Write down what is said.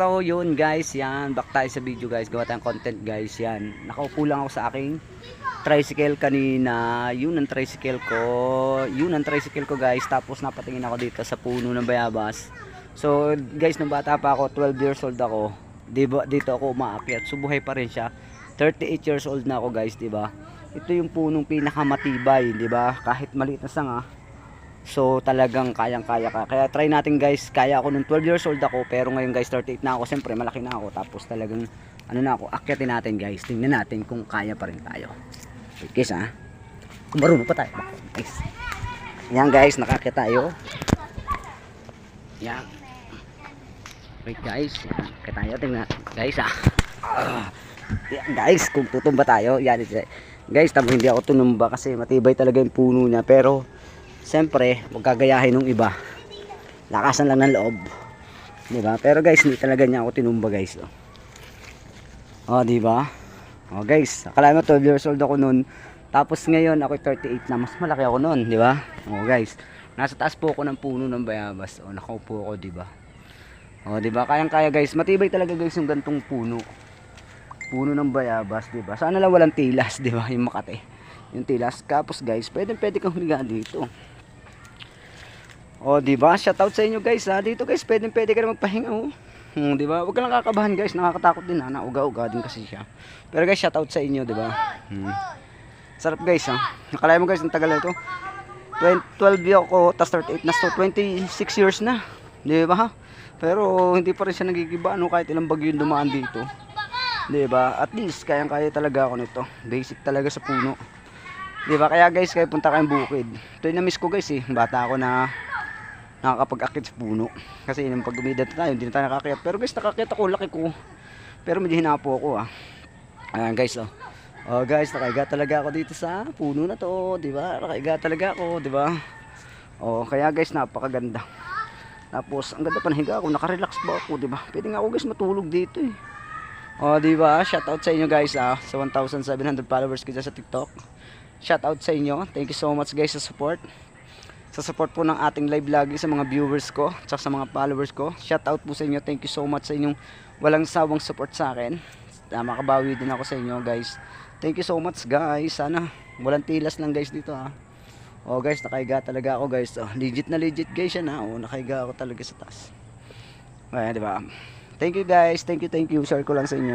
So yun guys, yan, back tayo sa video guys, gawa tayong content guys. Yan, nakaupo lang ako sa aking tricycle kanina. Yun ang tricycle ko guys. Tapos napatingin ako dito sa puno ng bayabas. So guys, nung bata pa ako, 12 years old ako, diba, dito ako umaakyat. So buhay pa rin siya. 38 years old na ako guys, diba. Ito yung punong pinakamatibay, diba, kahit maliit na sanga. So talagang kayang-kaya ka. Kaya try natin guys. Kaya ako nung 12 years old ako, pero ngayon guys 38 na ako. Siyempre malaki na ako. Tapos talagang ano na ako, akyatin natin guys. Tingnan natin kung kaya pa rin tayo. Wait guys ha. Kung marunong pa tayo. Guys. Yan guys, nakakyat tayo. Yan. Wait guys. Akyatin tayo. Tingnan natin guys ha. Yan guys, kung tutumba tayo. Yan guys, tamo hindi ako tumumba kasi matibay talaga yung puno niya. Pero siyempre, huwag gagayahin ng iba. Lakasan lang ng loob. Diba? Pero guys, hindi talaga niya ako tinumba guys. Oh, diba? Oh guys, akala mo 12 years old ako noon. Tapos ngayon, ako 38 na. Mas malaki ako noon, diba? Oh guys, nasa taas po ako ng puno ng bayabas. Oh, nakaupo ako, diba? Oh, diba? Kayang-kaya guys. Matibay talaga guys yung gantong puno. Puno ng bayabas, diba? Sana lang walang tilas, diba? Yung Makati. Yung tilas. Tapos guys, pwede kang humiga dito. Oh, di ba? Shoutout sa inyo guys ha. Dito guys, pwede ka na magpahinga oh. Di ba? Huwag ka lang kakabahan guys, nakakatakot din ha. Nauga-uga din kasi siya. Pero guys, shoutout sa inyo, di ba? Sarap guys ha. Nakalayo mo guys, ang tagal na ito. 12 ako, tas 38 na, so 26 years na. Di ba? Pero hindi pa rin siya nagigiba no, kahit ilang bagyo yung dumaan dito. Di ba? At least kayang-kaya talaga ako nito. Basic talaga sa puno. Di ba? Kaya guys, kaya punta kayong bukid. Ito yung na-miss ko guys eh. Bata ako na nakakapag-akit sa puno. Kasi yung pag umidad tayo, hindi na tayo nakakayat. Pero guys, nakakayat ako, laki ko. Pero medyo hinapo ako ah. Ayan guys oh. Oh guys, nakaiga talaga ako dito sa puno na to, di ba? Nakaiga talaga ako, di ba? Oh, kaya guys, napakaganda. Tapos, ang ganda pa ng higa ako, nakarelax ba ako, di ba? Pwede nga ako guys matulog dito eh. Oh, di ba? Shoutout sa inyo guys ah, sa 1,700 followers ko dyan sa TikTok. Shoutout sa inyo. Thank you so much guys sa support. Sa support po ng ating live lagi sa mga viewers ko, tsaka sa mga followers ko. Shoutout po sa inyo. Thank you so much sa inyong walang sawang support sa akin. Makabawi din ako sa inyo guys. Thank you so much guys. Sana walang tilas lang guys dito ha. Oh guys, nakaiga talaga ako guys. Oh, legit na legit guys yan ha. Oh, nakaiga ako talaga sa taas. Ayan, di ba? Thank you guys. Thank you. Share ko lang sa inyo.